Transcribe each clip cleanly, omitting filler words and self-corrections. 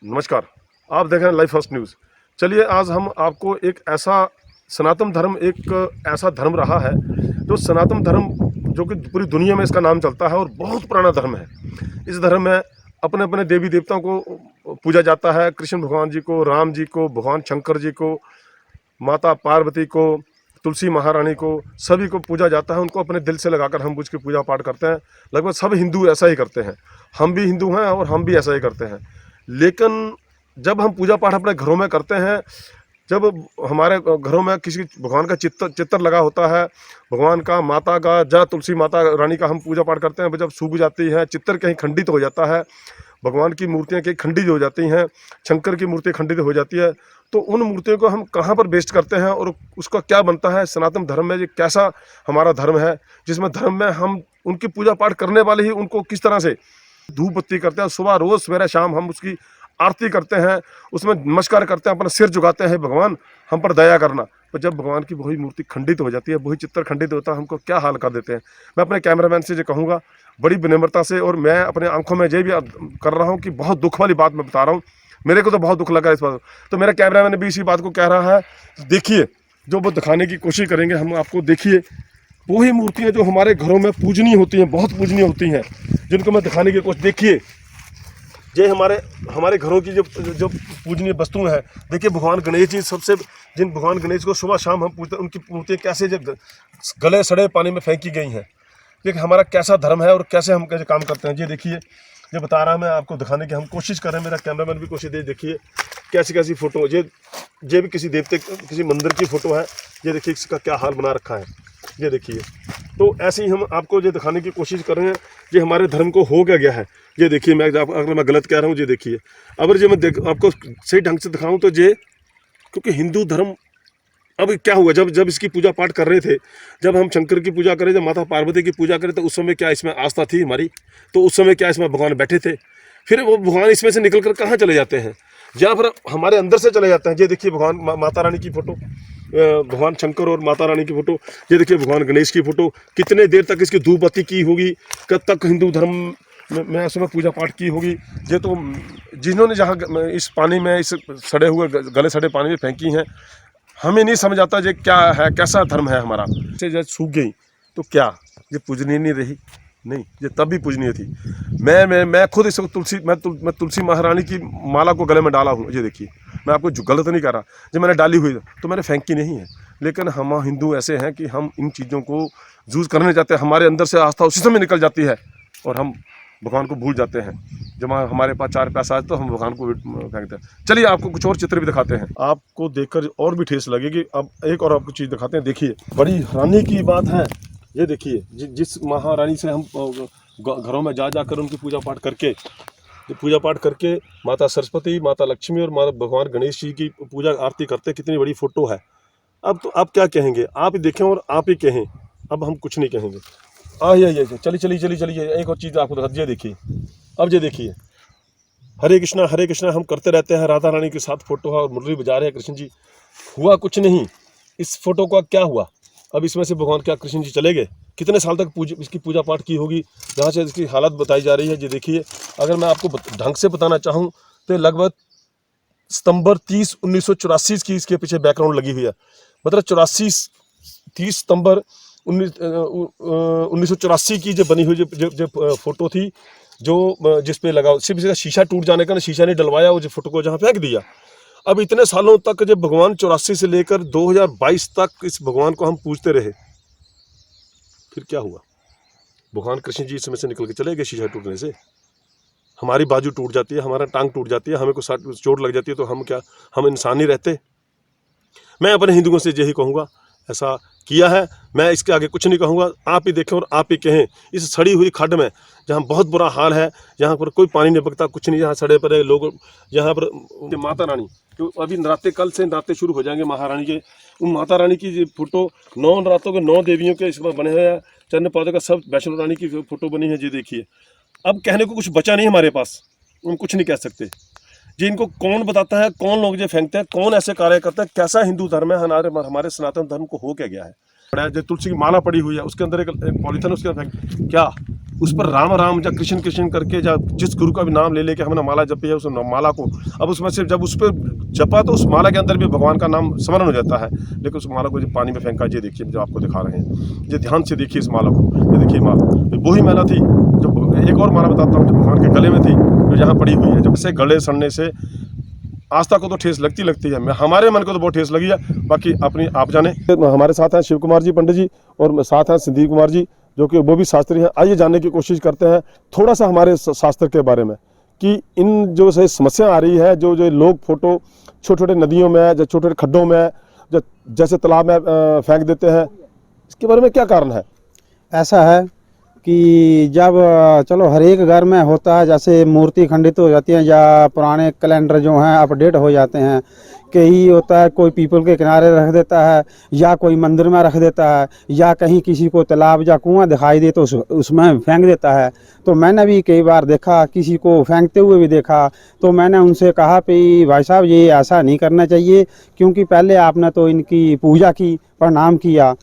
नमस्कार, आप देख रहे हैं लाइव फर्स्ट न्यूज़। चलिए आज हम आपको एक ऐसा सनातन धर्म एक ऐसा धर्म रहा है जो सनातन धर्म जो कि पूरी दुनिया में इसका नाम चलता है और बहुत पुराना धर्म है। इस धर्म में अपने अपने देवी देवताओं को पूजा जाता है। कृष्ण भगवान जी को, राम जी को, भगवान शंकर जी को, माता पार्वती को, तुलसी महारानी को, सभी को पूजा जाता है। उनको अपने दिल से लगाकर हम उसकी पूजा पाठ करते हैं। लगभग सब हिंदू ऐसा ही करते हैं। हम भी हिंदू हैं और हम भी ऐसा ही करते हैं। लेकिन जब हम पूजा पाठ अपने घरों में करते हैं, जब हमारे घरों में किसी भगवान का चित्र लगा होता है, भगवान का, माता का, या तुलसी माता रानी का हम पूजा पाठ करते हैं, जब सूख जाती है, चित्र कहीं खंडित हो जाता है, भगवान की मूर्तियाँ कहीं खंडित हो जाती हैं, शंकर की मूर्ति खंडित हो जाती है, तो उन मूर्तियों को हम कहाँ पर बेस्ट करते हैं और उसका क्या बनता है। सनातन धर्म में ये कैसा हमारा धर्म है जिसमें धर्म में हम उनकी पूजा पाठ करने वाले ही उनको किस तरह से धूप बत्ती करते हैं। सुबह रोज़ सवेरे शाम हम उसकी आरती करते हैं, उसमें नमस्कार करते हैं, अपना सिर झुकाते हैं, भगवान हम पर दया करना। पर जब भगवान की वही मूर्ति खंडित हो जाती है, वही चित्र खंडित होता है, हमको क्या हाल कर देते हैं। मैं अपने कैमरामैन से ये कहूँगा बड़ी विनम्रता से, और मैं अपने आंखों में ये भी कर रहा हूँ कि बहुत दुख वाली बात मैं बता रहा हूँ। मेरे को तो बहुत दुख लगा इस बात। तो मेरा कैमरामैन भी इसी बात को कह रहा है। देखिए जो वो दिखाने की कोशिश करेंगे हम आपको। देखिए वही मूर्तियाँ जो हमारे घरों में पूजनीय होती हैं, बहुत पूजनीय होती हैं, जिनको मैं दिखाने की कोशिश। देखिए ये हमारे घरों की जो जो पूजनीय वस्तुएं हैं। देखिए भगवान गणेश जी, सबसे जिन भगवान गणेश को सुबह शाम हम पूजते हैं, उनकी मूर्तियाँ कैसे जो गले सड़े पानी में फेंकी गई हैं। देखिए हमारा कैसा धर्म है और कैसे हम कैसे काम करते हैं। ये देखिए, ये बता रहा मैं आपको दिखाने की हम कोशिश कर रहे हैं, मेरा कैमरामैन भी कोशिश दे। देखिए कैसी कैसी फ़ोटो, ये भी किसी देवते, किसी मंदिर की फ़ोटो है। ये देखिए इसका क्या हाल बना रखा है। ये देखिए, तो ऐसे ही हम आपको ये दिखाने की कोशिश कर रहे हैं ये हमारे धर्म को हो क्या गया है। ये देखिए, अगर मैं गलत कह रहा हूँ, ये देखिए। अगर ये मैं आपको सही ढंग से दिखाऊँ तो ये, क्योंकि हिंदू धर्म अब क्या हुआ, जब इसकी पूजा पाठ कर रहे थे, जब हम शंकर की पूजा करें, जब माता पार्वती की पूजा करें, तो उस समय क्या इसमें आस्था थी हमारी? तो उस समय क्या इसमें भगवान बैठे थे? फिर वो भगवान इसमें से निकल कर कहाँ चले जाते हैं? या फिर हमारे अंदर से चले जाते हैं। ये देखिए भगवान माता रानी की फ़ोटो, भगवान शंकर और माता रानी की फ़ोटो। ये देखिए भगवान गणेश की फ़ोटो। कितने देर तक इसकी धूप बत्ती की होगी, कब तक हिंदू धर्म में उसमें पूजा पाठ की होगी। ये तो जिन्होंने जहाँ इस पानी में, इस सड़े हुए गले सड़े पानी में फेंकी हैं, हमें नहीं समझ आता ये क्या है, कैसा धर्म है हमारा। जब सूख गई तो क्या ये पूजनीय नहीं रही? नहीं, ये तब भी पूजनीय थी। मैं खुद इस मैं तुलसी महारानी की माला को गले में डाला हूँ। ये देखिए, मैं आपको गलत नहीं कर रहा। जब मैंने डाली हुई तो मैंने फेंकी नहीं है। लेकिन हम हिंदू ऐसे हैं कि हम इन चीज़ों को यूज़ करने जाते हैं, हमारे अंदर से आस्था उसी समय निकल जाती है और हम भगवान को भूल जाते हैं। जब हमारे पास चार पैसा आए तो हम भगवान को फेंकते हैं। चलिए आपको कुछ और चित्र भी दिखाते हैं, आपको देखकर और भी ठेस लगेगी। अब एक और आपको चीज़ दिखाते हैं। देखिए बड़ी हैरानी की बात है। ये देखिए जिस महारानी से हम घरों में जा जाकर उनकी पूजा पाठ करके माता सरस्वती, माता लक्ष्मी और माता भगवान गणेश जी की पूजा आरती करते, कितनी बड़ी फ़ोटो है। अब तो आप क्या कहेंगे? आप ही देखें और आप ही कहें, अब हम कुछ नहीं कहेंगे। ये चलिए एक और चीज़ आपको दिखा। ये देखिए, अब ये देखिए, हरे कृष्णा हम करते रहते हैं, राधा रानी के साथ फ़ोटो है और मुरली बजा रहे हैं कृष्ण जी। हुआ कुछ नहीं। इस फोटो का क्या हुआ? अब इसमें से भगवान क्या कृष्ण जी चले गए? कितने साल तक इसकी पूजा पाठ की होगी, जहाँ से इसकी हालत बताई जा रही है। ये देखिए, अगर मैं आपको ढंग से बताना चाहूँ तो लगभग सितंबर 30, 1984 की इसके पीछे बैकग्राउंड लगी हुई है। मतलब 30 सितंबर 1984 की जो बनी हुई जो फोटो थी, जो जिस पे लगा, सिर्फ इसका शीशा टूट जाने का, शीशा नहीं डलवाया, वो जो फोटो को जहाँ फेंक दिया। अब इतने सालों तक जब भगवान 84 से लेकर 2022 तक इस भगवान को हम पूजते रहे, फिर क्या हुआ? भगवान कृष्ण जी इसमें से निकल के चले गए। शीशा टूटने से हमारी बाजू टूट जाती है, हमारा टांग टूट जाती है, हमें को चोट लग जाती है, तो हम क्या, हम इंसान नहीं रहते? मैं अपने हिंदुओं से यही कहूँगा, ऐसा किया है, मैं इसके आगे कुछ नहीं कहूँगा। आप ही देखें और आप ही कहें। इस सड़ी हुई खड्ड में, जहाँ बहुत बुरा हाल है, जहाँ पर कोई पानी नहीं बगता, कुछ नहीं, जहाँ सड़े पड़े लोग, यहाँ पर माता रानी, तो अभी नराते, कल से नराते शुरू हो जाएंगे महारानी के। उन माता रानी की फ़ोटो 9 नरातों के 9 देवियों के इसमें बने हुए हैं, चरण पौधे का सब वैष्णो रानी की फ़ोटो बनी है। ये देखिए, अब कहने को कुछ बचा नहीं हमारे पास, हम कुछ नहीं कह सकते। जी इनको कौन बताता है, कौन लोग जो फेंकते हैं, कौन ऐसे कार्य करता है? कैसा हिंदू धर्म है हमारे सनातन धर्म को हो क्या गया है? जो तुलसी की माला पड़ी हुई है, उसके अंदर एक पॉलीथिन, उसके अंदर क्या उस पर राम राम या कृष्ण कृष्ण करके, या जिस गुरु का भी नाम ले लेके हमने माला जपी है, उस माला को अब उसमें से जब उस पर जपा तो उस माला के अंदर भी भगवान का नाम स्मरण हो जाता है, लेकिन उस माला को जब पानी में फेंका, ये देखिए जो आपको दिखा रहे हैं, ये ध्यान से देखिए इस माला को, ये देखिए माला, वही माला थी जो एक और माला बताता हूँ जो भगवान के गले में थी, जो यहाँ पड़ी हुई है। जब से गले सड़ने से आस्था को तो ठेस लगती है, हमारे मन को तो बहुत ठेस लगी है, बाकी अपनी आप जाने। हमारे साथ हैं शिव कुमार जी पंडित जी और साथ हैं संदीप कुमार जी, जो कि वो भी शास्त्री हैं। आइए जानने की कोशिश करते हैं थोड़ा सा हमारे शास्त्र के बारे में, कि इन जो से समस्या आ रही है, जो लोग फोटो छोटे छोटे नदियों में, जो छोटे छोटे खड्डों में, जो जैसे तालाब में फेंक देते हैं, इसके बारे में क्या कारण है? ऐसा है कि जब चलो हर एक घर में होता है, जैसे मूर्ति खंडित हो जाती है या पुराने कैलेंडर जो हैं अपडेट हो जाते हैं, कहीं होता है कोई पीपल के किनारे रख देता है, या कोई मंदिर में रख देता है, या कहीं किसी को तालाब या कुआं दिखाई दे तो उसमें फेंक देता है। तो मैंने भी कई बार देखा, किसी को फेंकते हुए भी देखा, तो मैंने उनसे कहा कि भाई साहब ये ऐसा नहीं करना चाहिए, क्योंकि पहले आपने तो इनकी पूजा की, प्रणाम किया,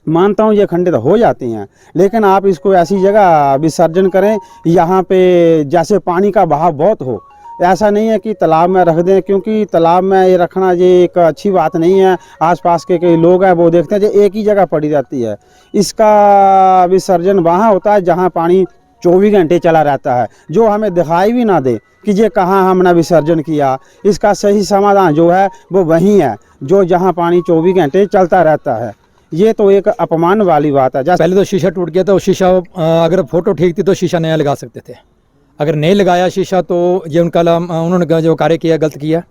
मानता हूँ ये खंडित हो जाती हैं, लेकिन आप इसको ऐसी जगह विसर्जन करें यहाँ पे जैसे पानी का बहाव बहुत हो। ऐसा नहीं है कि तालाब में रख दें, क्योंकि तालाब में ये रखना ये एक अच्छी बात नहीं है। आसपास के कई लोग हैं वो देखते हैं जो एक ही जगह पड़ी रहती है। इसका विसर्जन वहाँ होता है जहाँ पानी 24 घंटे चला रहता है, जो हमें दिखाई भी ना दे कि ये कहाँ हमने विसर्जन किया। इसका सही समाधान जो है वो वहीं है, जो जहाँ पानी 24 घंटे चलता रहता है। ये तो एक अपमान वाली बात है। जैसे पहले तो शीशा टूट गया, तो शीशा अगर फोटो ठीक थी तो शीशा नया लगा सकते थे। अगर नहीं लगाया शीशा तो ये उन्होंने जो कार्य किया गलत किया।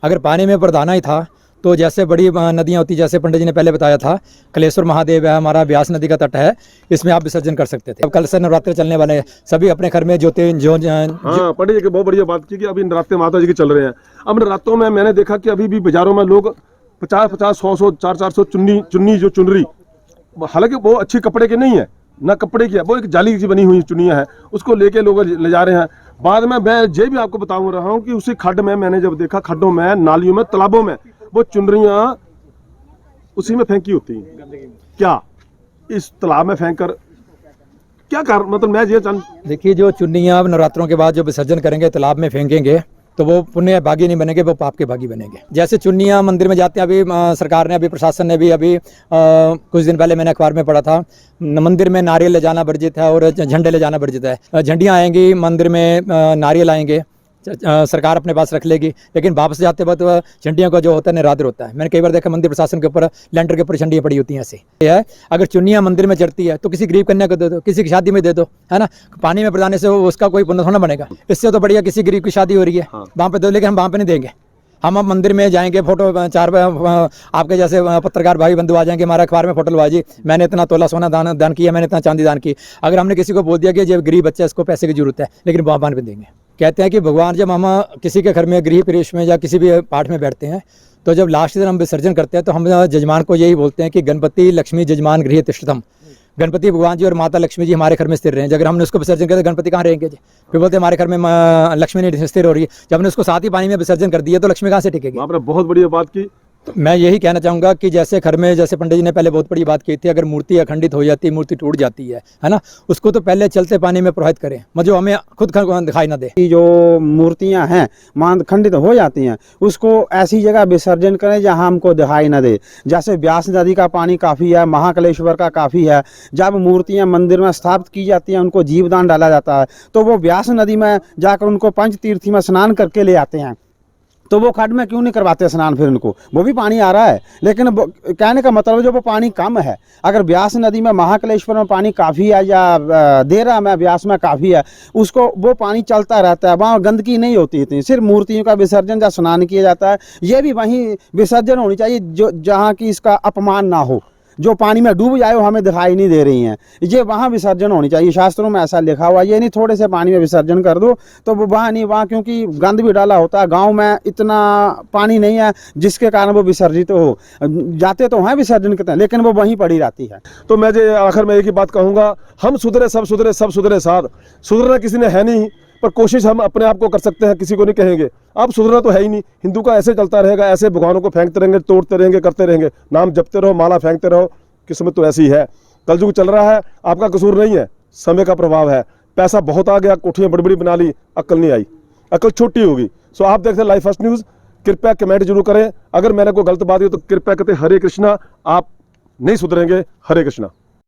अगर पानी में प्रधाना ही था तो जैसे बड़ी नदियाँ होती, जैसे पंडित जी ने पहले बताया था, कलेश्वर महादेव है, हमारा ब्यास नदी का तट है, इसमें आप विसर्जन कर सकते थे। अब कल से नवरात्र चलने वाले हैं, सभी अपने घर में हाँ, पंडित जी की बहुत बढ़िया बात की कि अभी नवरात्र माता जी के चल रहे हैं। अब नवरात्रों में मैंने देखा कि अभी भी बाजारों में लोग 50-50, 100-100, 400-400 चुन्नी जो चुन रही, हालांकि वो अच्छे कपड़े के नहीं है, ना कपड़े की है, वो एक जाली की बनी हुई चुनियाँ हैं, उसको लेके लोग ले जा रहे हैं। बाद में मैं ये भी आपको बताऊं रहा हूँ कि उसी खड्ड में मैंने जब देखा, खड्डों में, नालियों में, तालाबों में वो चुनरियाँ उसी में फेंकी होती हैं। क्या इस तालाब में फेंक कर क्या कारण, मतलब मैं ये देखिए, जो चुन्नियाँ अब नवरात्रों के बाद जो विसर्जन करेंगे तालाब में फेंकेंगे तो वो पुण्य भागी नहीं बनेंगे, वो पाप के भागी बनेंगे। जैसे चुन्नियाँ मंदिर में जाते हैं, अभी सरकार ने, अभी प्रशासन ने भी, अभी कुछ दिन पहले मैंने अखबार में पढ़ा था, मंदिर में नारियल ले जाना वर्जित है और झंडे ले जाना वर्जित है। झंडियाँ आएंगी मंदिर में, नारियल आएंगे, सरकार अपने पास रख लेगी, लेकिन वापस जाते वक्त झंडियों का जो होता है निरादर होता है। मैंने कई बार देखा मंदिर प्रशासन के ऊपर, लेंटर के ऊपर झंडियाँ पड़ी होती हैं ऐसे। है अगर चुन्नियाँ मंदिर में चढ़ती है तो किसी गरीब कन्या को दे दो, किसी की शादी में दे दो, है ना। पानी में प्रदाने से उसका कोई पुण्य थोड़ा बनेगा। इससे तो बढ़िया किसी गरीब की शादी हो रही है वहाँ पे दो, लेकिन हम वहाँ पे नहीं देंगे। हम अब मंदिर में जाएंगे, फोटो आपके जैसे पत्रकार भाई बंधु आ जाएंगे, हमारे अखबार में फोटो लगा जी, मैंने इतना तोला सोना दान किया, मैंने इतना चांदी दान की। अगर हमने किसी को बोल दिया कि ये गरीब बच्चा है, इसको पैसे की जरूरत है, लेकिन वहाँ बांध पे देंगे। कहते हैं कि भगवान, जब हम किसी के घर में गृह प्रवेश में या किसी भी पाठ में बैठते हैं, तो जब लास्ट दिन हम विसर्जन करते हैं तो हम जजमान को यही बोलते हैं कि गणपति लक्ष्मी जजमान गृह तिष्ठतम। गणपति भगवान जी और माता लक्ष्मी जी हमारे घर में स्थिर रहें। अगर हमने उसको विसर्जन कर दिया, गणपति कहाँ रहेंगे जी? फिर बोलते हमारे घर में लक्ष्मी नहीं स्थिर हो रही है। जब हमने उसको साथ ही पानी में विसर्जन कर दिया तो लक्ष्मी कहाँ से टिकेगी? आपने बहुत बढ़िया बात की। तो मैं यही कहना चाहूँगा कि जैसे घर में, जैसे पंडित जी ने पहले बहुत बड़ी बात की थी, अगर मूर्ति अखंडित हो जाती है, मूर्ति टूट जाती है ना, उसको तो पहले चलते पानी में प्रवाहित करें, जो हमें खुद दिखाई ना दे। जो मूर्तियां हैं मान खंडित हो जाती हैं, उसको ऐसी जगह विसर्जन करें जहां हमको दिखाई ना दे। जैसे ब्यास नदी का पानी काफ़ी है, महाकालेश्वर का काफ़ी है। जब मूर्तियां मंदिर में स्थापित की जाती हैं, उनको जीवदान डाला जाता है, तो वो ब्यास नदी में जाकर उनको पंचतीर्थी में स्नान करके ले आते हैं। तो वो खड्ड में क्यों नहीं करवाते स्नान? फिर उनको वो भी पानी आ रहा है, लेकिन कहने का मतलब जो वो पानी कम है। अगर ब्यास नदी में, महाकालेश्वर में पानी काफ़ी है, या देरा में, ब्यास में काफ़ी है, उसको वो पानी चलता रहता है, वहाँ गंदगी नहीं होती इतनी। सिर्फ मूर्तियों का विसर्जन जहाँ स्नान किया जाता है, ये भी वहीं विसर्जन होनी चाहिए जो जहाँ की इसका अपमान ना हो। जो पानी में डूब जाए वो हमें दिखाई नहीं दे रही हैं, ये वहाँ विसर्जन होनी चाहिए। शास्त्रों में ऐसा लिखा हुआ, ये नहीं थोड़े से पानी में विसर्जन कर दो तो वो वहाँ नहीं, वहाँ क्योंकि गंद भी डाला होता है। गांव में इतना पानी नहीं है जिसके कारण वो विसर्जित हो जाते, तो हैं विसर्जन करते हैं, लेकिन वो वहीं पड़ी रहती है। तो मैं जो आखिर में एक ही बात कहूँगा, हम सुधरे सब सुधरे, सब सुधरे साथ। सुधरना किसी ने है नहीं, पर कोशिश हम अपने आप को कर सकते हैं, किसी को नहीं कहेंगे। अब सुधरना तो है ही नहीं। हिंदू का ऐसे चलता रहेगा, ऐसे भगवानों को फेंकते रहेंगे, तोड़ते रहेंगे, करते रहेंगे, नाम जपते रहो, माला फेंकते रहो। किस्मत तो ऐसी है, कलयुग चल रहा है, आपका कसूर नहीं है। समय का प्रभाव है। पैसा बहुत आ गया, कोठियाँ बड़ी बड़ी बना ली, अक्ल नहीं आई, अक्ल छोटी होगी। सो आप देखते हैं लाइव फर्स्ट न्यूज़, कृपया कमेंट जरूर करें। अगर मैंने कोई गलत बात की तो कृपया कहते हरे कृष्णा, आप नहीं सुधरेंगे। हरे कृष्णा।